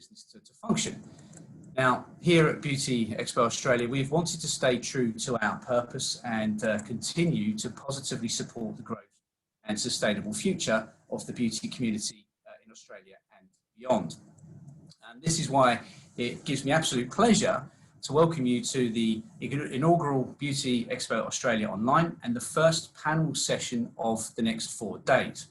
business to function. Now, here at Beauty Expo Australia, we've wanted to stay true to our purpose and continue to positively support the growth and sustainable future of the beauty community in Australia and beyond. And this is why it gives me absolute pleasure to welcome you to the inaugural Beauty Expo Australia Online and the first panel session of the next 4 days,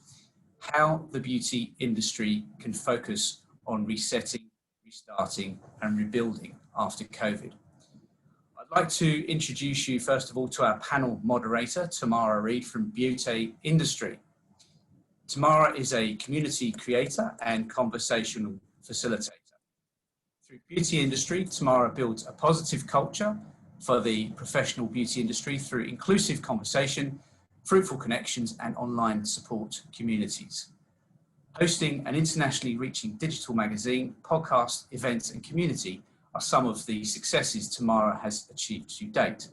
how the beauty industry can focus on resetting, restarting and rebuilding after COVID. I'd like to introduce you first of all to our panel moderator, Tamara Reid from BEAUTE INDUSTRIE. Tamara is a community creator and conversational facilitator. Through Beauty Industry, Tamara builds a positive culture for the professional beauty industry through inclusive conversation, fruitful connections and online support communities. Hosting an internationally reaching digital magazine, podcast, events and community are some of the successes Tamara has achieved to date.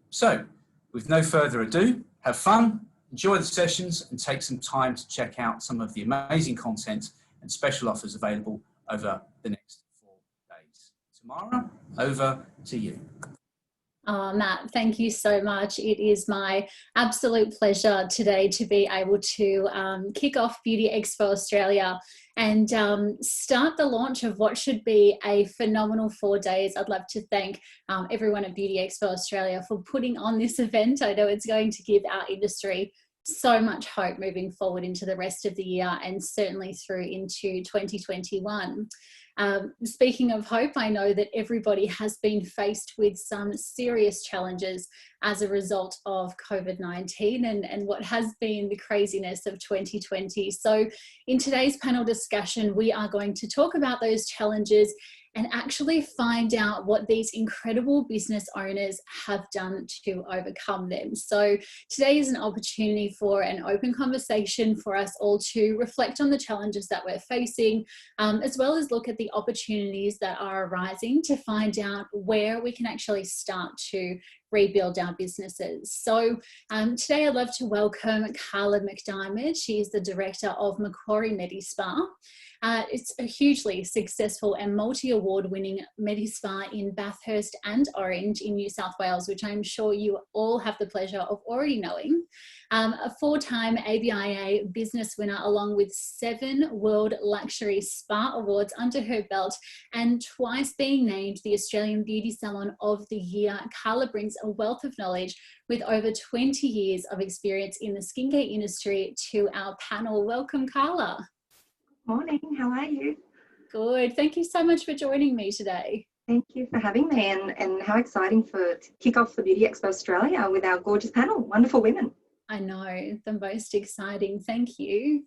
So, with no further ado, have fun, enjoy the sessions and take some time to check out some of the amazing content and special offers available over the next 4 days. Tamara, over to you. Oh, Matt, thank you so much. It is my absolute pleasure today to be able to kick off Beauty Expo Australia and start the launch of what should be a phenomenal 4 days. I'd love to thank everyone at Beauty Expo Australia for putting on this event. I know it's going to give our industry so much hope moving forward into the rest of the year and certainly through into 2021. Speaking of hope, I know that everybody has been faced with some serious challenges as a result of COVID-19 and what has been the craziness of 2020. So in today's panel discussion, we are going to talk about those challenges and actually find out what these incredible business owners have done to overcome them. So today is an opportunity for an open conversation for us all to reflect on the challenges that we're facing, as well as look at the opportunities that are arising to find out where we can actually start to rebuild our businesses. So today I'd love to welcome Carla Mcdiarmid. She is the director of Macquarie Medispa. It's a hugely successful and multi-award winning Medispa in Bathurst and Orange in New South Wales, which I'm sure you all have the pleasure of already knowing. A 4-time ABIA business winner, along with 7 World Luxury Spa Awards under her belt and twice being named the Australian Beauty Salon of the Year. Karla brings a wealth of knowledge with over 20 years of experience in the skincare industry to our panel. Welcome, Karla. Morning, how are you? Good, thank you so much for joining me today. Thank you for having me and how exciting to kick off the Beauty Expo Australia with our gorgeous panel, wonderful women. I know, the most exciting, thank you.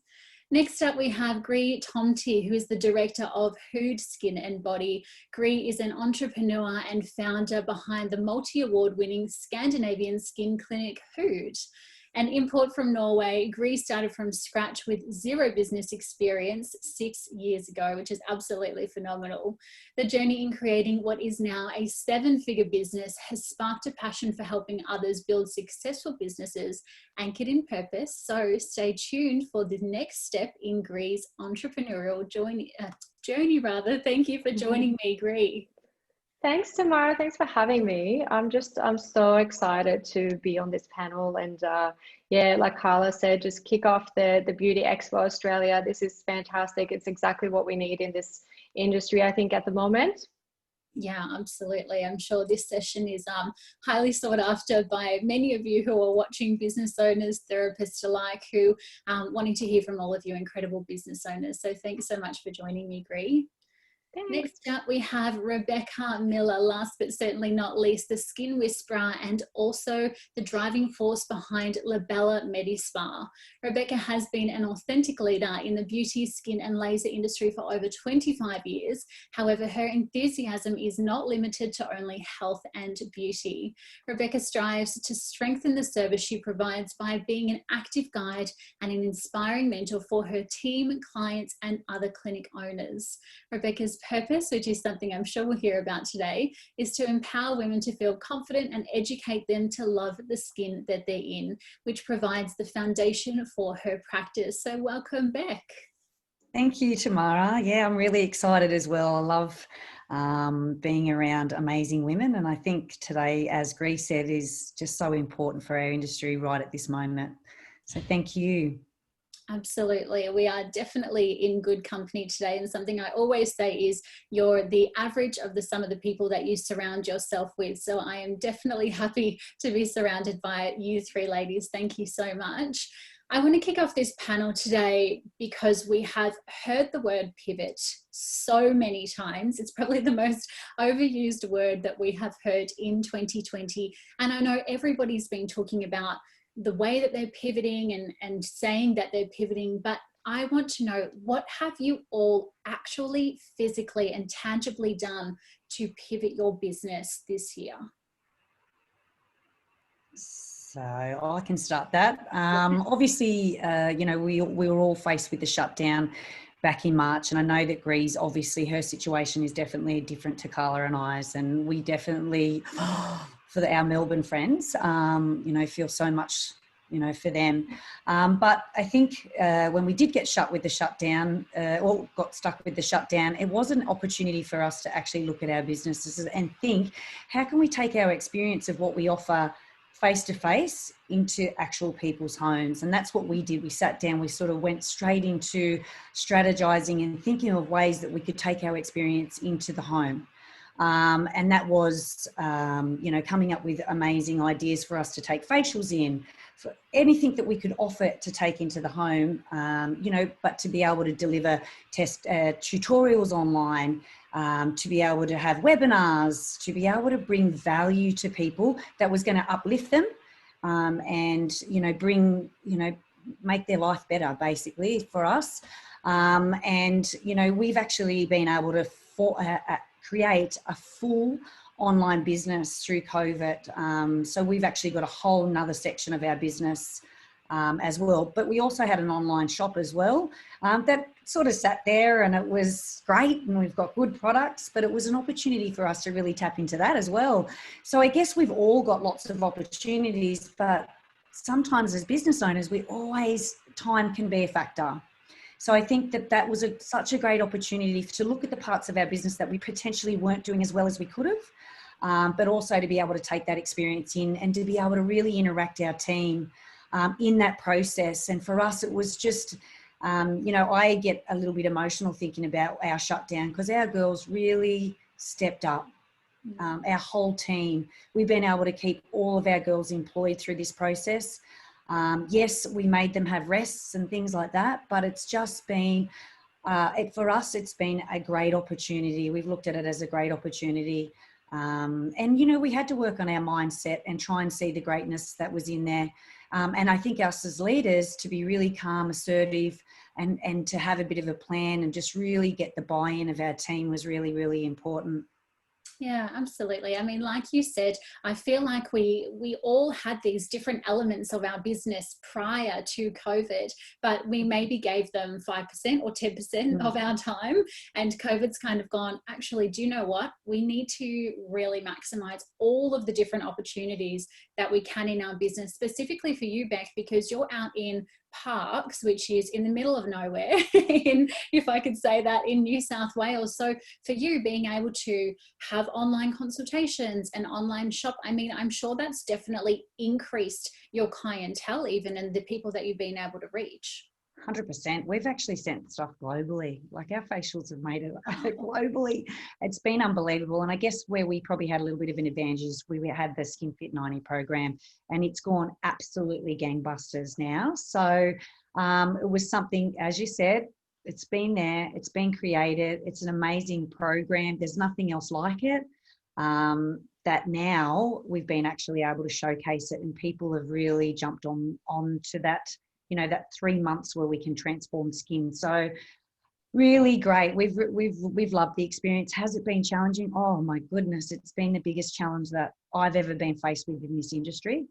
Next up we have Tømte, who is the director of Hood Skin and Body. Reid is an entrepreneur and founder behind the multi-award winning Scandinavian skin clinic Hood. An import from Norway, Reid started from scratch with 0 business experience 6 years ago, which is absolutely phenomenal. The journey in creating what is now a 7-figure business has sparked a passion for helping others build successful businesses anchored in purpose. So stay tuned for the next step in Reid's entrepreneurial journey. Thank you for joining me, Reid. Thanks, Tamara. Thanks for having me. I'm so excited to be on this panel and yeah, like Karla said, just kick off the Beauty Expo Australia. This is fantastic. It's exactly what we need in this industry, I think, at the moment. Yeah, absolutely. I'm sure this session is highly sought after by many of you who are watching, business owners, therapists alike, who wanting to hear from all of you incredible business owners. So thanks so much for joining me, Reid. Thanks. Next up, we have Rebecca Miller, last but certainly not least, the skin whisperer and also the driving force behind Labella Medispa. Rebecca has been an authentic leader in the beauty, skin and laser industry for over 25 years. However, her enthusiasm is not limited to only health and beauty. Rebecca strives to strengthen the service she provides by being an active guide and an inspiring mentor for her team, clients and other clinic owners. Rebecca's purpose, which is something I'm sure we'll hear about today, is to empower women to feel confident and educate them to love the skin that they're in, which provides the foundation for her practice. So welcome, Beck. Thank you, Tamara. Yeah, I'm really excited as well. I love being around amazing women, and I think today, as Gree said, is just so important for our industry right at this moment. So thank you. Absolutely. We are definitely in good company today. And something I always say is you're the average of the sum of the people that you surround yourself with. So I am definitely happy to be surrounded by you three ladies. Thank you so much. I want to kick off this panel today because we have heard the word pivot so many times. It's probably the most overused word that we have heard in 2020. And I know everybody's been talking about the way that they're pivoting and saying that they're pivoting, but I want to know, what have you all actually physically and tangibly done to pivot your business this year? So I can start that. Obviously, you know, we were all faced with the shutdown back in March, and I know that Gree's, obviously her situation is definitely different to Carla and I's, and we definitely, for our Melbourne friends, you know, feel so much, you know, for them. But I think when we did get shut with the shutdown, or got stuck with the shutdown, it was an opportunity for us to actually look at our businesses and think, how can we take our experience of what we offer face-to-face into actual people's homes? And that's what we did. We sat down, we sort of went straight into strategizing and thinking of ways that we could take our experience into the home. And that was, you know, coming up with amazing ideas for us to take facials in, for anything that we could offer to take into the home, you know, but to be able to deliver tutorials online, to be able to have webinars, to be able to bring value to people that was going to uplift them, and, you know, bring, you know, make their life better, basically, for us. And, you know, we've actually been able to create a full online business through COVID. So we've actually got a whole nother section of our business as well. But we also had an online shop as well that sort of sat there, and it was great, and we've got good products, but it was an opportunity for us to really tap into that as well. So I guess we've all got lots of opportunities, but sometimes as business owners, time can be a factor. So I think that was such a great opportunity to look at the parts of our business that we potentially weren't doing as well as we could have, but also to be able to take that experience in and to be able to really interact our team in that process. And for us, it was just, you know, I get a little bit emotional thinking about our shutdown because our girls really stepped up. Our whole team, we've been able to keep all of our girls employed through this process. Yes, we made them have rests and things like that, but it's just been, for us, it's been a great opportunity. We've looked at it as a great opportunity. And, you know, we had to work on our mindset and try and see the greatness that was in there. And I think us as leaders to be really calm, assertive, and to have a bit of a plan and just really get the buy-in of our team was really, really important. Yeah, absolutely. I mean, like you said, I feel like we all had these different elements of our business prior to COVID, but we maybe gave them 5% or 10% of our time. And COVID's kind of gone, actually, do you know what? We need to really maximize all of the different opportunities that we can in our business, specifically for you, Beck, because you're out in Parks, which is in the middle of nowhere, if I could say that, in New South Wales. So for you, being able to have online consultations and online shop, I mean, I'm sure that's definitely increased your clientele even, and the people that you've been able to reach. 100%. We've actually sent stuff globally. Like, our facials have made it globally. It's been unbelievable. And I guess where we probably had a little bit of an advantage is we had the Skin Fit 90 program, and it's gone absolutely gangbusters now. So it was something, as you said, it's been there, it's been created. It's an amazing program. There's nothing else like it. That now we've been actually able to showcase it, and people have really jumped on to that, you know, that 3 months where we can transform skin. So really great. We've loved the experience. Has it been challenging? Oh my goodness, it's been the biggest challenge that I've ever been faced with in this industry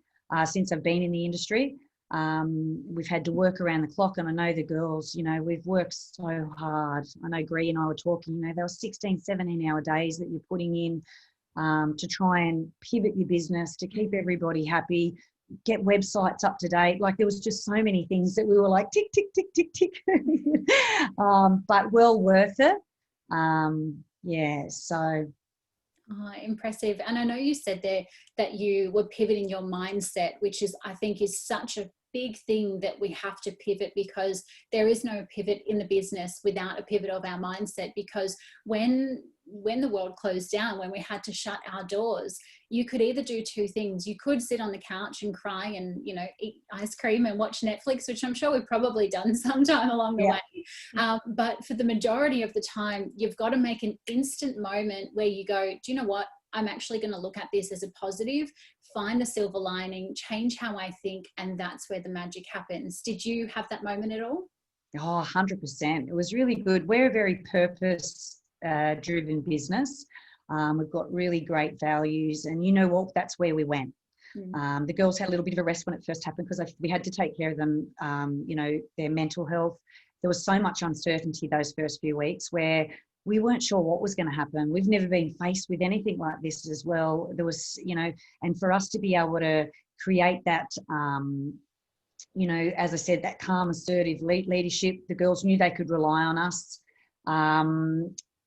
since I've been in the industry. We've had to work around the clock, and I know the girls, you know, we've worked so hard. I know Gree and I were talking, you know, there were 16, 17-hour days that you're putting in to try and pivot your business, to keep everybody happy, get websites up to date. Like there was just so many things that we were like, tick, tick, tick, tick, tick. But well worth it. Yeah, so. Oh, impressive. And I know you said there that you were pivoting your mindset, which is, I think, is such a big thing that we have to pivot, because there is no pivot in the business without a pivot of our mindset. Because when the world closed down, when we had to shut our doors, you could either do two things. You could sit on the couch and cry and, you know, eat ice cream and watch Netflix, which I'm sure we've probably done sometime along the way. But for the majority of the time, you've got to make an instant moment where you go, do you know what? I'm actually going to look at this as a positive, find the silver lining, change how I think, and that's where the magic happens. Did you have that moment at all? Oh, 100%. It was really good. We're a very purpose-driven business. We've got really great values, and you know what? That's where we went. The girls had a little bit of a rest when it first happened, because we had to take care of them, you know, their mental health. There was so much uncertainty those first few weeks where we weren't sure what was going to happen. We've never been faced with anything like this as well. There was, you know, and for us to be able to create that, you know, as I said, that calm, assertive leadership, the girls knew they could rely on us.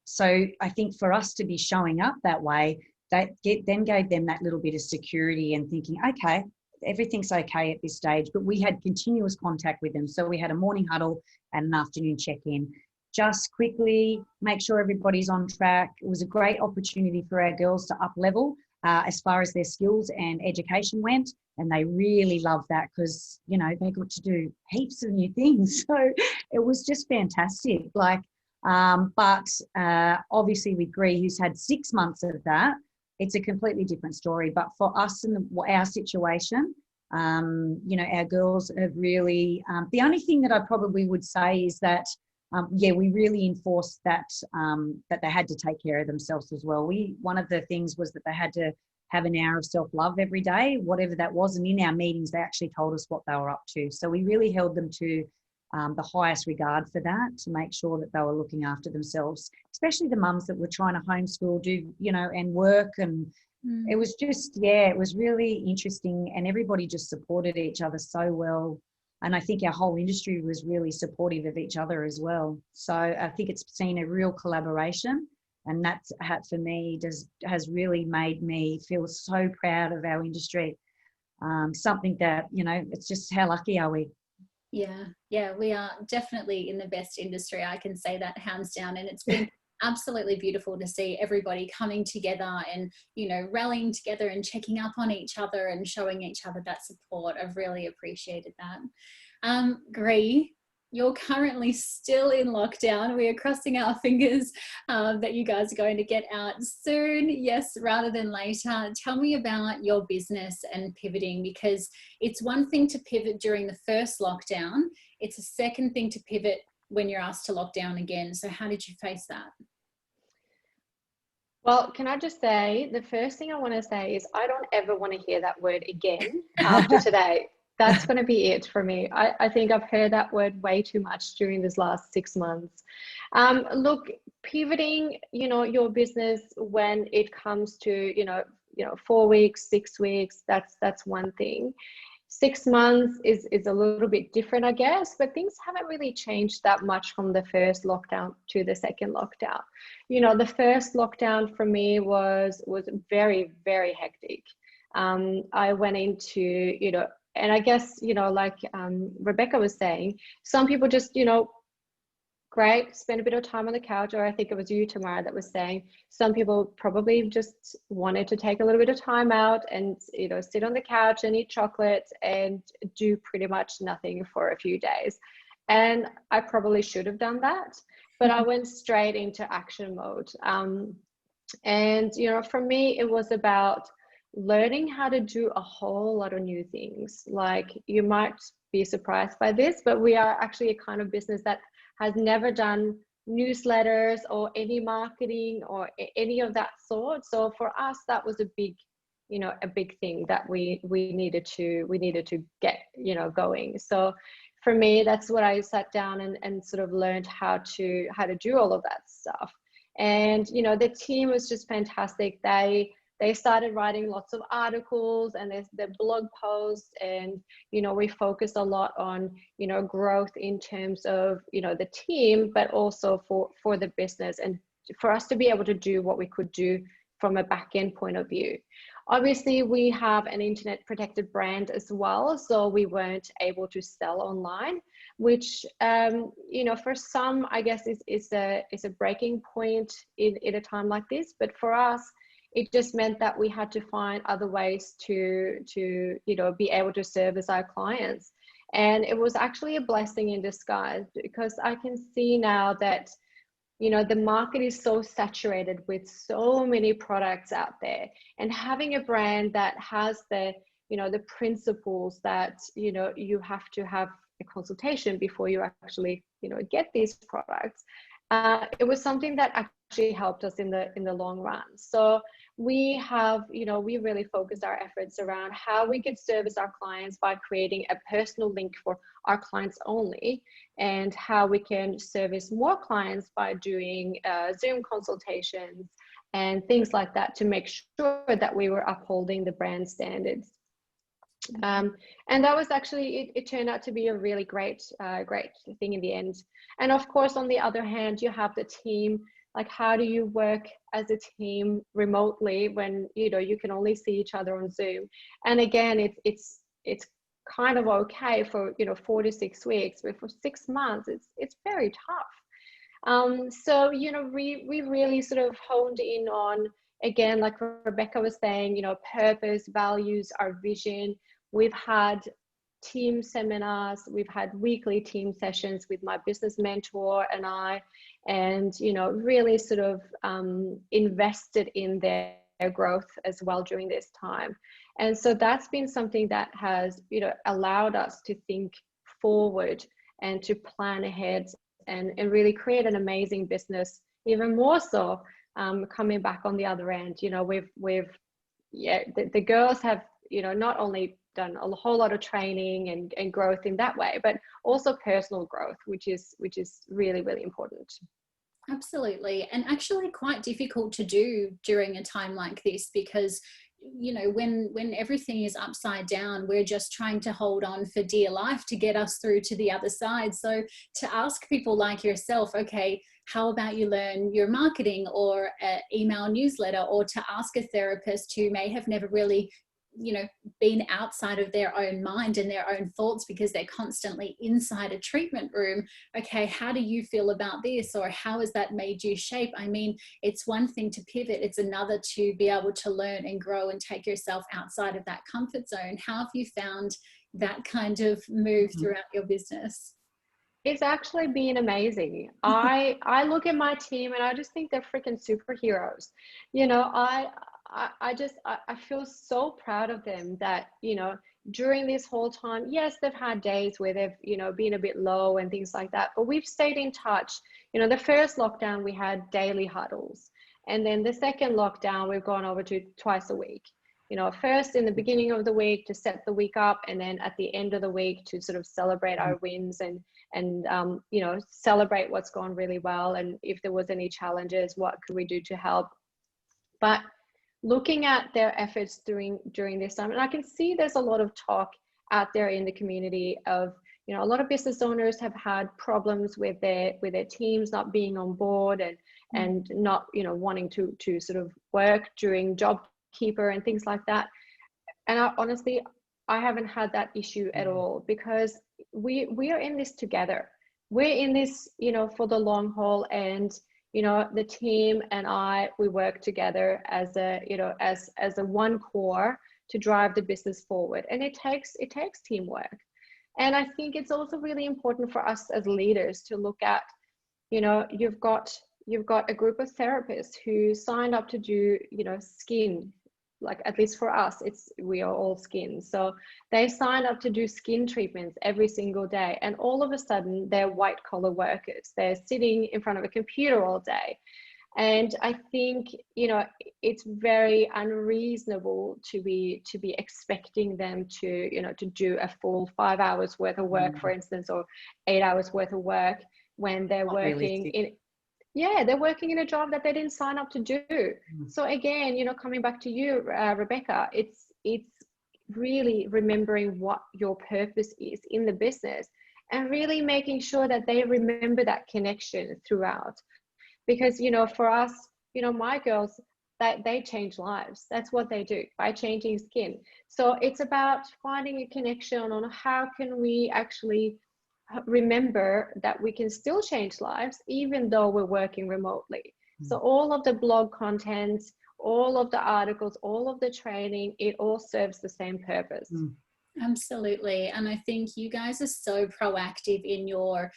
So I think for us to be showing up that way, that then gave them that little bit of security and thinking, okay, everything's okay at this stage. But we had continuous contact with them. So we had a morning huddle and an afternoon check-in. Just quickly make sure everybody's on track. It was a great opportunity for our girls to up level as far as their skills and education went. And they really loved that, because, you know, they got to do heaps of new things. So it was just fantastic. Like, but obviously with Gree, who's had 6 months of that, it's a completely different story. But for us in our situation, you know, our girls have really, the only thing that I probably would say is that, yeah, we really enforced that, that they had to take care of themselves as well. One of the things was that they had to have an hour of self-love every day, whatever that was. And in our meetings, they actually told us what they were up to. So we really held them to the highest regard for that, to make sure that they were looking after themselves, especially the mums that were trying to homeschool, do, you know, and work. And it was just, yeah, it was really interesting. And everybody just supported each other so well. And I think our whole industry was really supportive of each other as well. So I think it's seen a real collaboration. And that, for me, has really made me feel so proud of our industry. Something that, you know, it's just, how lucky are we? Yeah, we are definitely in the best industry. I can say that hands down. And it's been absolutely beautiful to see everybody coming together and, you know, rallying together and checking up on each other and showing each other that support. I've really appreciated that. Gree, you're currently still in lockdown. We are crossing our fingers that you guys are going to get out soon, yes, rather than later. Tell me about your business and pivoting, because it's one thing to pivot during the first lockdown. It's a second thing to pivot when you're asked to lock down again. So how did you face that? Well, can I just say, the first thing I want to say is I don't ever want to hear that word again after today. That's going to be it for me. I think I've heard that word way too much during this last 6 months. Look, pivoting, you know, your business when it comes to, you know, 4 weeks, 6 weeks, that's one thing. 6 months is a little bit different, I guess, but things haven't really changed that much from the first lockdown to the second lockdown. You know, the first lockdown for me was very, very hectic. I went into, you know, and I guess, you know, like Rebecca was saying, some people just, you know, great, spend a bit of time on the couch, or I think it was you, Tamara, that was saying some people probably just wanted to take a little bit of time out and, you know, sit on the couch and eat chocolate and do pretty much nothing for a few days. And I probably should have done that, but I went straight into action mode. And, you know, for me, it was about learning how to do a whole lot of new things. Like, you might be surprised by this, but we are actually a kind of business that has never done newsletters or any marketing or any of that sort. So for us, that was a big thing that we needed to get, you know, going. So for me, that's what I sat down and sort of learned how to do all of that stuff. And, you know, the team was just fantastic. They they started writing lots of articles and there's the blog posts, and we focused a lot on growth in terms of the team, but also for the business, and for us to be able to do what we could do from a back end point of view. Obviously, we have an internet protected brand as well, so we weren't able to sell online, which for some, I guess, is a breaking point in a time like this. But for us, it just meant that we had to find other ways to be able to service our clients. And it was actually a blessing in disguise, because I can see now that the market is so saturated with so many products out there, and having a brand that has the the principles that you have to have a consultation before you actually get these products. It was something that actually helped us in the long run. So we have we really focused our efforts around how we could service our clients by creating a personal link for our clients only, and how we can service more clients by doing Zoom consultations and things like that, to make sure that we were upholding the brand standards. And that was actually, it turned out to be a really great thing in the end. And of course, on the other hand, you have the team. Like, how do you work as a team remotely when you can only see each other on Zoom? And again, it's kind of okay for 4 to 6 weeks, but for 6 months, it's very tough. So we really sort of honed in on, again, like Rebecca was saying, purpose, values, our vision. We've had team seminars, we've had weekly team sessions with my business mentor and I, and really sort of invested in their growth as well during this time. And so that's been something that has allowed us to think forward and to plan ahead, and really create an amazing business, even more so coming back on the other end. The girls have not only done a whole lot of training and growth in that way, but also personal growth, which is really, really important. Absolutely. And actually quite difficult to do during a time like this, because when everything is upside down, we're just trying to hold on for dear life to get us through to the other side. So to ask people like yourself, okay, how about you learn your marketing or an email newsletter, or to ask a therapist who may have never really been outside of their own mind and their own thoughts because they're constantly inside a treatment room. Okay, how do you feel about this? Or how has that made you shape? I mean, it's one thing to pivot, it's another to be able to learn and grow and take yourself outside of that comfort zone. How have you found that kind of move throughout your business? It's actually been amazing. I look at my team and I just think they're freaking superheroes. I feel so proud of them that, during this whole time, yes, they've had days where they've, been a bit low and things like that, but we've stayed in touch. The first lockdown, we had daily huddles. And then the second lockdown, we've gone over to twice a week. First in the beginning of the week to set the week up, and then at the end of the week to sort of celebrate our wins and celebrate what's gone really well. And if there was any challenges, what could we do to help? But looking at their efforts during this time, and I can see there's a lot of talk out there in the community of, a lot of business owners have had problems with their teams not being on board and not, wanting to sort of work during JobKeeper and things like that. And honestly, I haven't had that issue at all, because we are in this together. We're in this, for the long haul, and the team and we work together as a one core to drive the business forward. And it takes teamwork. And I think it's also really important for us as leaders to look at, you've got a group of therapists who signed up to do, skin, like, at least for us, we are all skin. So they sign up to do skin treatments every single day. And all of a sudden they're white collar workers. They're sitting in front of a computer all day. And I think, it's very unreasonable to be expecting them to do a full 5 hours worth of work, for instance, or 8 hours worth of work when they're working in. yeah, they're working in a job that they didn't sign up to do. So again, you know, coming back to you, Rebecca, it's really remembering what your purpose is in the business and really making sure that they remember that connection throughout. Because, you know, for us, you know, my girls, that they change lives. That's what they do by changing skin. So it's about finding a connection on how can we actually remember that we can still change lives even though we're working remotely. So all of the blog content, all of the articles, all of the training, it all serves the same purpose. Absolutely. And I think you guys are so proactive in your,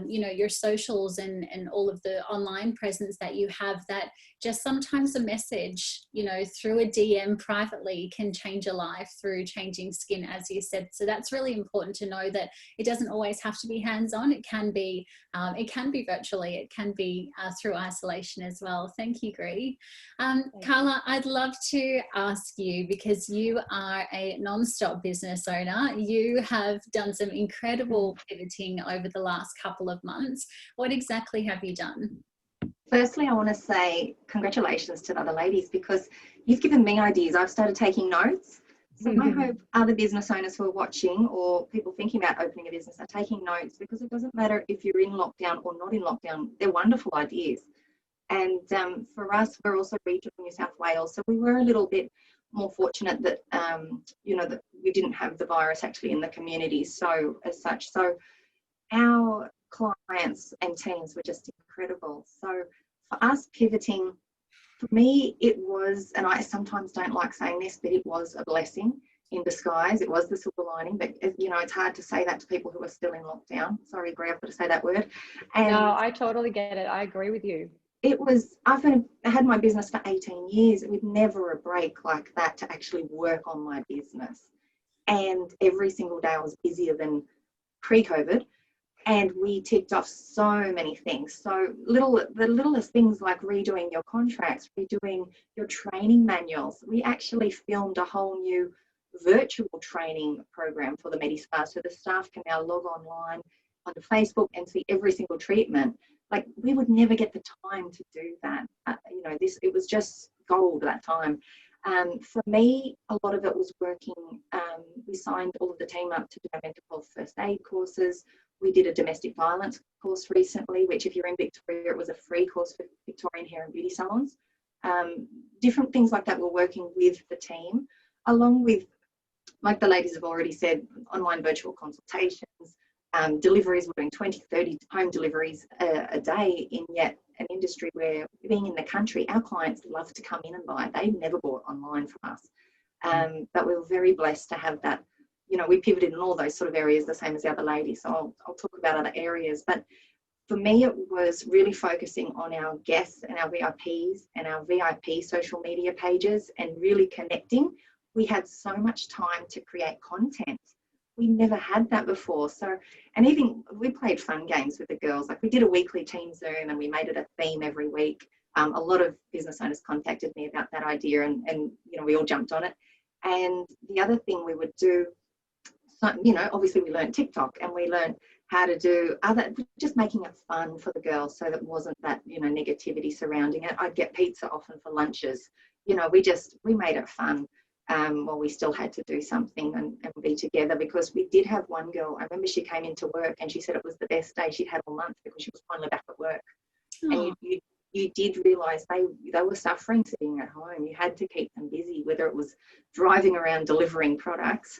you know, your socials and all of the online presence that you have, that just sometimes a message, you know, through a DM privately can change a life through changing skin, as you said. So that's really important to know that it doesn't always have to be hands-on. It can be virtually. It can be through isolation as well. Thank you, Reid. Karla, I'd love to ask you, because you are a non-stop business owner, you have done some incredible pivoting over the last couple of months. What exactly have you done? Firstly, I want to say congratulations to the other ladies, because you've given me ideas. I've started taking notes. So I hope other business owners who are watching, or people thinking about opening a business, are taking notes, because it doesn't matter if you're in lockdown or not in lockdown. They're wonderful ideas. And for us, we're also regional New South Wales, so we were a little bit more fortunate that you know, that we didn't have the virus actually in the community. So as such, so our clients and teams were just incredible. So for us pivoting, for me, it was, and I sometimes don't like saying this, but it was a blessing in disguise. It was the silver lining, but you know, it's hard to say that to people who are still in lockdown. Sorry, Greg, I've got to say that word. And no, I totally get it. I agree with you. It was, I've had my business for 18 years with never a break like that to actually work on my business. And every single day I was busier than pre-COVID, and we ticked off so many things. So the littlest things like redoing your contracts, redoing your training manuals. We actually filmed a whole new virtual training program for the Medispa, so the staff can now log online onto Facebook and see every single treatment. Like, we would never get the time to do that. You know, it was just gold at that time. For me, a lot of it was working. We signed all of the team up to do mental health first aid courses. We did a domestic violence course recently, which, if you're in Victoria, it was a free course for Victorian hair and beauty salons. Different things like that, we're working with the team, along with, like the ladies have already said, online virtual consultations. Deliveries, we're doing 20, 30 home deliveries a day in yet an industry where, being in the country, our clients love to come in and buy. They've never bought online from us. But we were very blessed to have that. You know, we pivoted in all those sort of areas, the same as the other ladies. So I'll talk about other areas. But for me, it was really focusing on our guests and our VIPs and our VIP social media pages and really connecting. We had so much time to create content. We never had that before. So, and even we played fun games with the girls. Like, we did a weekly team Zoom and we made it a theme every week. A lot of business owners contacted me about that idea, and you know, we all jumped on it. And the other thing we would do, so, you know, obviously we learned TikTok, and we learned how to do other, just making it fun for the girls, so that wasn't that, you know, negativity surrounding it. I'd get pizza often for lunches. You know, we made it fun. Well, we still had to do something and be together, because we did have one girl, I remember she came into work and she said it was the best day she'd had all month, because she was finally back at work. And you did realise they were suffering sitting at home. You had to keep them busy, whether it was driving around delivering products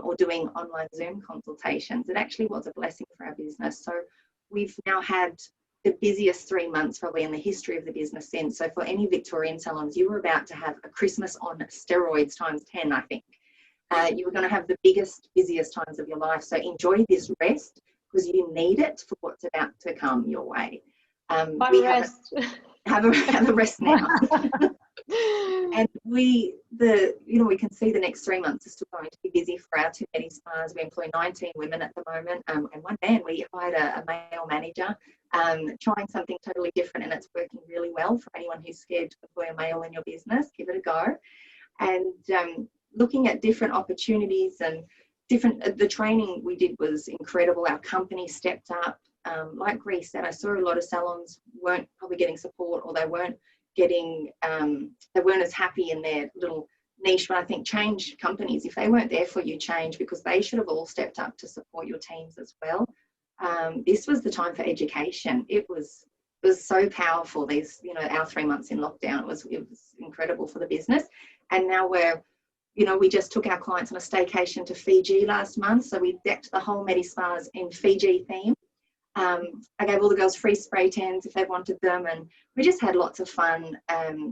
or doing online Zoom consultations. It actually was a blessing for our business. So we've now had the busiest 3 months probably in the history of the business since. So for any Victorian salons, you were about to have a Christmas on steroids times 10, I think. You were going to have the biggest, busiest times of your life. So enjoy this rest, because you need it for what's about to come your way. We have a rest now. And we can see the next 3 months are still going to be busy for our two Medispas. We employ 19 women at the moment, and one man. We hired a male manager, trying something totally different, and it's working really well. For anyone who's scared to employ a male in your business, give it a go. And looking at different opportunities and the training we did was incredible. Our company stepped up. like Reid said, I saw a lot of salons weren't probably getting support, or they weren't getting, they weren't as happy in their little niche. But I think change companies, if they weren't there for you, change, because they should have all stepped up to support your teams as well. This was the time for education. It was so powerful. These, you know, our 3 months in lockdown, it was incredible for the business. And now we're, you know, we just took our clients on a staycation to Fiji last month. So we decked the whole Medispas in Fiji theme. I gave all the girls free spray tans if they wanted them, and we just had lots of fun.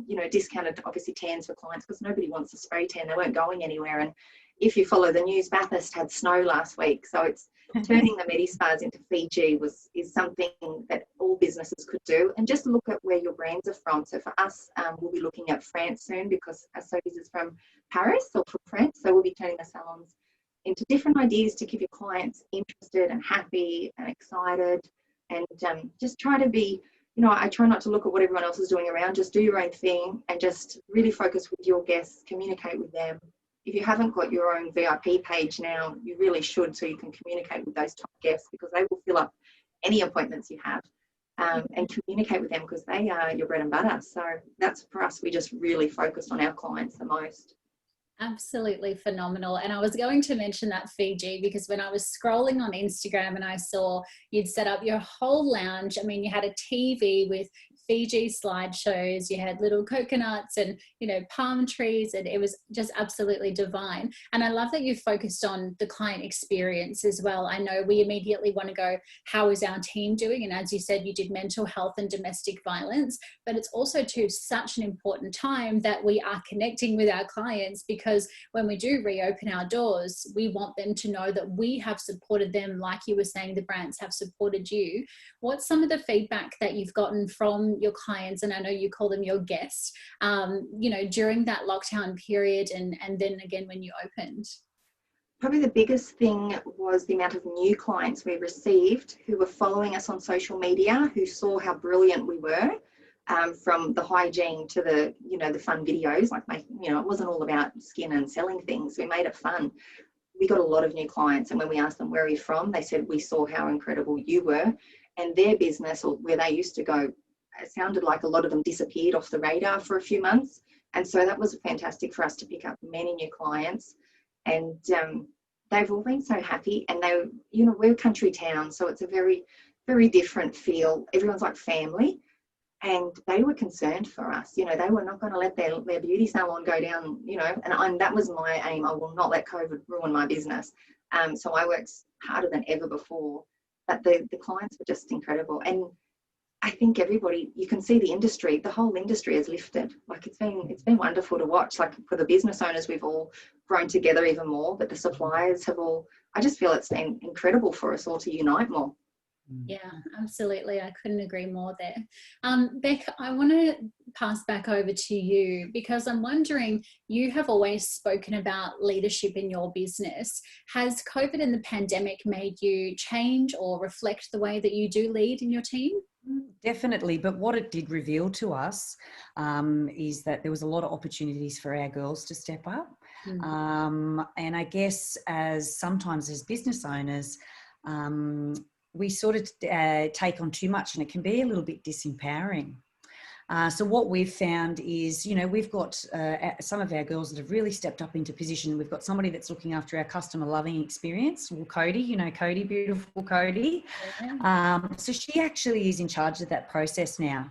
You know, discounted obviously tans for clients, because nobody wants a spray tan. They weren't going anywhere. And if you follow the news, Bathurst had snow last week, so it's turning the Medispas into Fiji is something that all businesses could do. And just look at where your brands are from. So for us, we'll be looking at France soon, because Sophie's is from Paris, or from France, so we'll be turning the salons into different ideas to keep your clients interested and happy and excited. And just try to be, you know, I try not to look at what everyone else is doing around. Just do your own thing and just really focus with your guests, communicate with them. If you haven't got your own VIP page now, you really should, so you can communicate with those top guests, because they will fill up any appointments you have, and communicate with them, because they are your bread and butter. So that's, for us, we just really focused on our clients the most. Absolutely phenomenal. And I was going to mention that Fiji, because when I was scrolling on Instagram and I saw you'd set up your whole lounge, I mean, you had a TV with Fiji slideshows, you had little coconuts and, you know, palm trees, and it was just absolutely divine. And I love that you focused on the client experience as well. I know we immediately want to go, how is our team doing? And as you said, you did mental health and domestic violence, but it's also too such an important time that we are connecting with our clients, because when we do reopen our doors, we want them to know that we have supported them, like you were saying, the brands have supported you. What's some of the feedback that you've gotten from your clients, and I know you call them your guests, you know, during that lockdown period, and then again when you opened? Probably the biggest thing was the amount of new clients we received who were following us on social media, who saw how brilliant we were, from the hygiene to the, you know, the fun videos, like making, you know, it wasn't all about skin and selling things. We made it fun. We got a lot of new clients, and when we asked them, where are you from? They said, we saw how incredible you were. And their business, or where they used to go, it sounded like a lot of them disappeared off the radar for a few months. And so that was fantastic for us to pick up many new clients. And they've all been so happy. And they, you know, we're a country town, so it's a very, very different feel. Everyone's like family. And they were concerned for us. You know, they were not going to let their beauty salon go down, you know, and that was my aim. I will not let COVID ruin my business. So I worked harder than ever before. But the clients were just incredible. And I think everybody, you can see the industry, the whole industry has lifted. Like it's been wonderful to watch. Like for the business owners, we've all grown together even more, but the suppliers have all, I just feel it's been incredible for us all to unite more. Yeah, absolutely. I couldn't agree more there. Beck, I want to pass back over to you, because I'm wondering, you have always spoken about leadership in your business. Has COVID and the pandemic made you change or reflect the way that you do lead in your team? Definitely, but what it did reveal to us is that there was a lot of opportunities for our girls to step up. And I guess sometimes as business owners, we sort of take on too much, and it can be a little bit disempowering. So what we've found is, you know, we've got some of our girls that have really stepped up into position. We've got somebody that's looking after our customer loving experience. Well, Cody, you know, Cody, beautiful Cody. So she actually is in charge of that process now.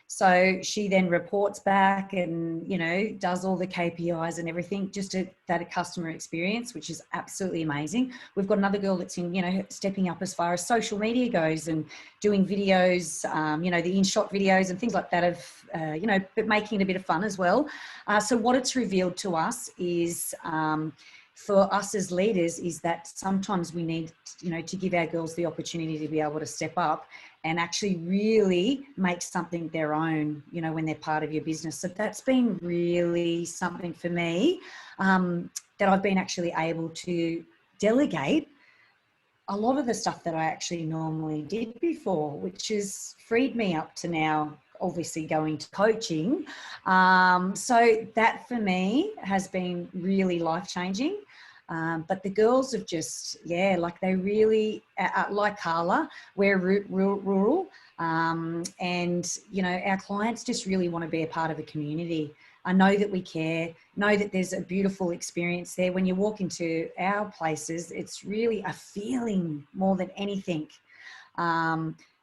So she then reports back and, you know, does all the KPIs and everything, just to that customer experience, which is absolutely amazing. We've got another girl that's in, you know, stepping up as far as social media goes and doing videos, you know, the in-shot videos and things like that of, you know, but making it a bit of fun as well. So what it's revealed to us is, for us as leaders, is that sometimes we need, you know, to give our girls the opportunity to be able to step up and actually really make something their own, you know, when they're part of your business. So that's been really something for me, that I've been actually able to delegate a lot of the stuff that I actually normally did before, which has freed me up to now obviously going to coaching. So that for me has been really life-changing. But the girls have just, like they really, like Karla, we're rural, and, you know, our clients just really want to be a part of the community. I know that we care, know that there's a beautiful experience there. When you walk into our places, it's really a feeling more than anything.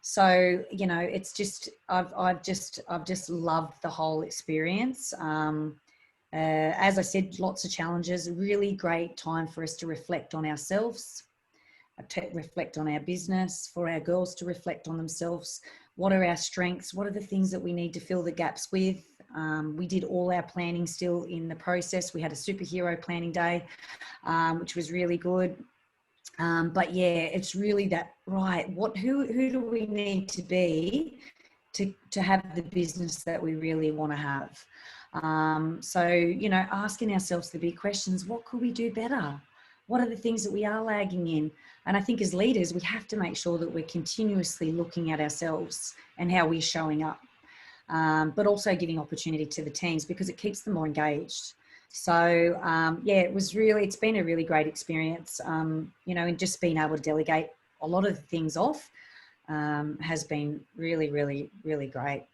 So, you know, it's just, I've just loved the whole experience. As I said, lots of challenges, really great time for us to reflect on ourselves, to reflect on our business, for our girls to reflect on themselves. What are our strengths? What are the things that we need to fill the gaps with? We did all our planning still in the process. We had a superhero planning day, which was really good. But yeah, it's really that, right, who do we need to be to have the business that we really want to have? So, you know, asking ourselves the big questions, what could we do better? What are the things that we are lagging in? And I think as leaders, we have to make sure that we're continuously looking at ourselves and how we're showing up, but also giving opportunity to the teams because it keeps them more engaged. So, yeah, it's been a really great experience, you know, and just being able to delegate a lot of the things off has been really, really, really great.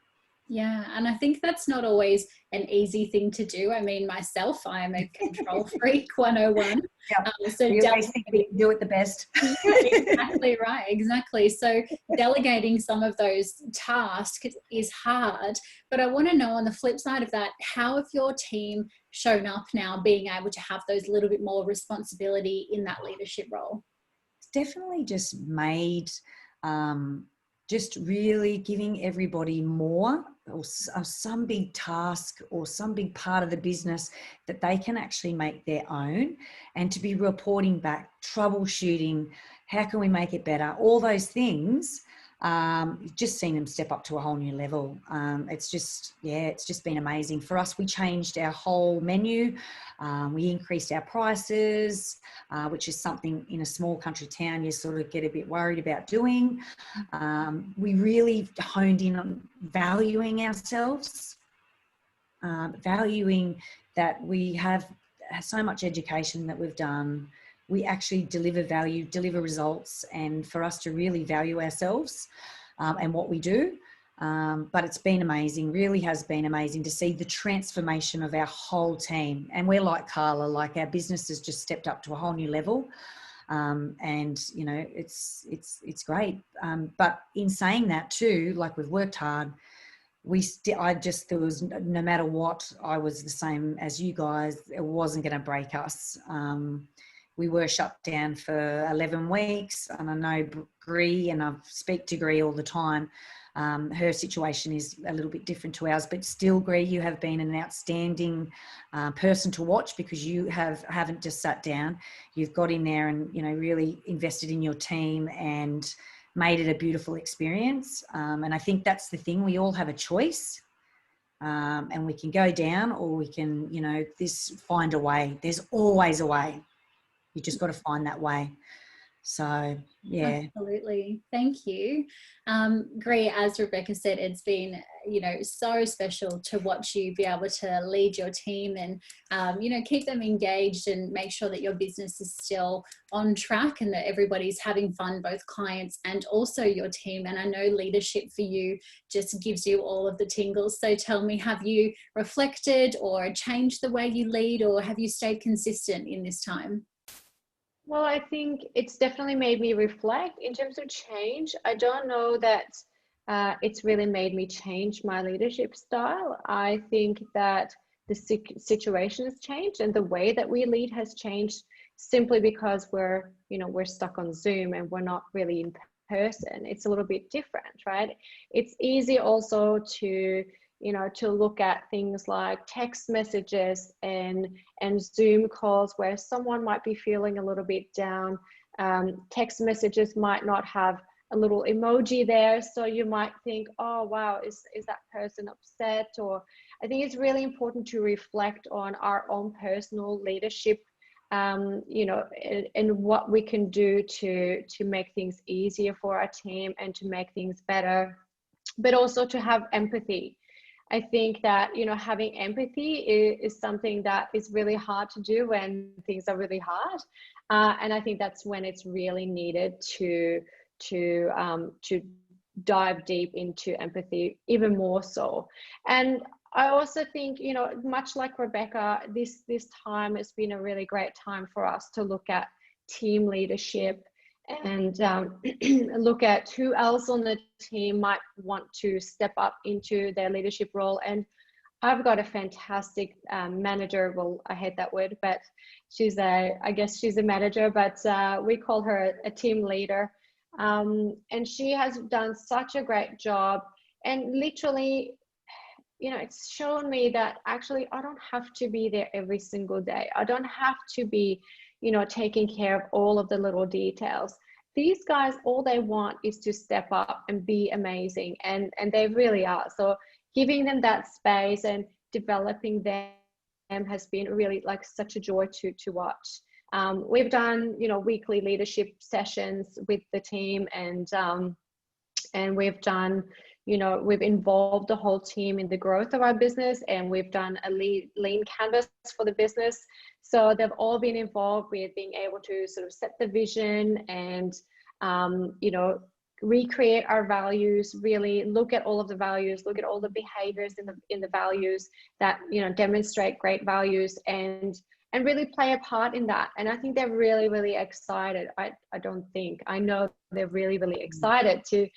Yeah, and I think that's not always an easy thing to do. I mean, myself, I am a control freak 101. Yeah. So we always think we can do it the best. Yeah, exactly right, exactly. So delegating some of those tasks is hard, but I want to know on the flip side of that, how have your team shown up now being able to have those little bit more responsibility in that leadership role? It's definitely just made just really giving everybody more or some big task or some big part of the business that they can actually make their own, and to be reporting back, troubleshooting, how can we make it better, all those things. Just seen them step up to a whole new level. It's just been amazing. For us, we changed our whole menu. We increased our prices, which is something in a small country town you sort of get a bit worried about doing. We really honed in on valuing ourselves, valuing that we have so much education that we've done. We actually deliver value, deliver results, and for us to really value ourselves and what we do. But it's been amazing, really has been amazing to see the transformation of our whole team. And we're like Karla, like our business has just stepped up to a whole new level. And, you know, it's great. But in saying that too, like we've worked hard, there was, no matter what, I was the same as you guys, it wasn't going to break us. We were shut down for 11 weeks, and I know Gree, and I speak to Gree all the time, her situation is a little bit different to ours, but still, Gree, you have been an outstanding person to watch, because you haven't just sat down. You've got in there and, you know, really invested in your team and made it a beautiful experience. And I think that's the thing, we all have a choice. And we can go down, or we can, you know, find a way. There's always a way. You just got to find that way. So, yeah. Absolutely. Thank you. Gree, as Rebecca said, it's been, you know, so special to watch you be able to lead your team and, you know, keep them engaged and make sure that your business is still on track and that everybody's having fun, both clients and also your team. And I know leadership for you just gives you all of the tingles. So tell me, have you reflected or changed the way you lead, or have you stayed consistent in this time? Well, I think it's definitely made me reflect. In terms of change, I don't know that it's really made me change my leadership style. I think that the situation has changed and the way that we lead has changed, simply because we're stuck on Zoom and we're not really in person. It's a little bit different, right? It's easy also to look at things like text messages and Zoom calls where someone might be feeling a little bit down. Text messages might not have a little emoji there, so you might think, oh wow, is that person upset? Or I think it's really important to reflect on our own personal leadership, and what we can do to make things easier for our team and to make things better, but also to have empathy. I think that, you know, having empathy is something that is really hard to do when things are really hard. And I think that's when it's really needed to dive deep into empathy even more so. And I also think, you know, much like Rebecca, this time has been a really great time for us to look at team leadership and look at who else on the team might want to step up into their leadership role. And I've got a fantastic manager. Well, I hate that word, but I guess she's a manager, but we call her a team leader. And she has done such a great job, and literally, you know, it's shown me that actually I don't have to be there every single day. I don't have to be, you know, taking care of all of the little details. These guys, all they want is to step up and be amazing, and they really are. So giving them that space and developing them has been really like such a joy to watch. We've done, you know, weekly leadership sessions with the team, and we've done, you know, we've involved the whole team in the growth of our business, and we've done a lean canvas for the business. So they've all been involved with being able to sort of set the vision and, you know, recreate our values, really look at all of the values, look at all the behaviors in the values that, you know, demonstrate great values, and really play a part in that. And I think they're really, really excited. I know they're really, really excited to,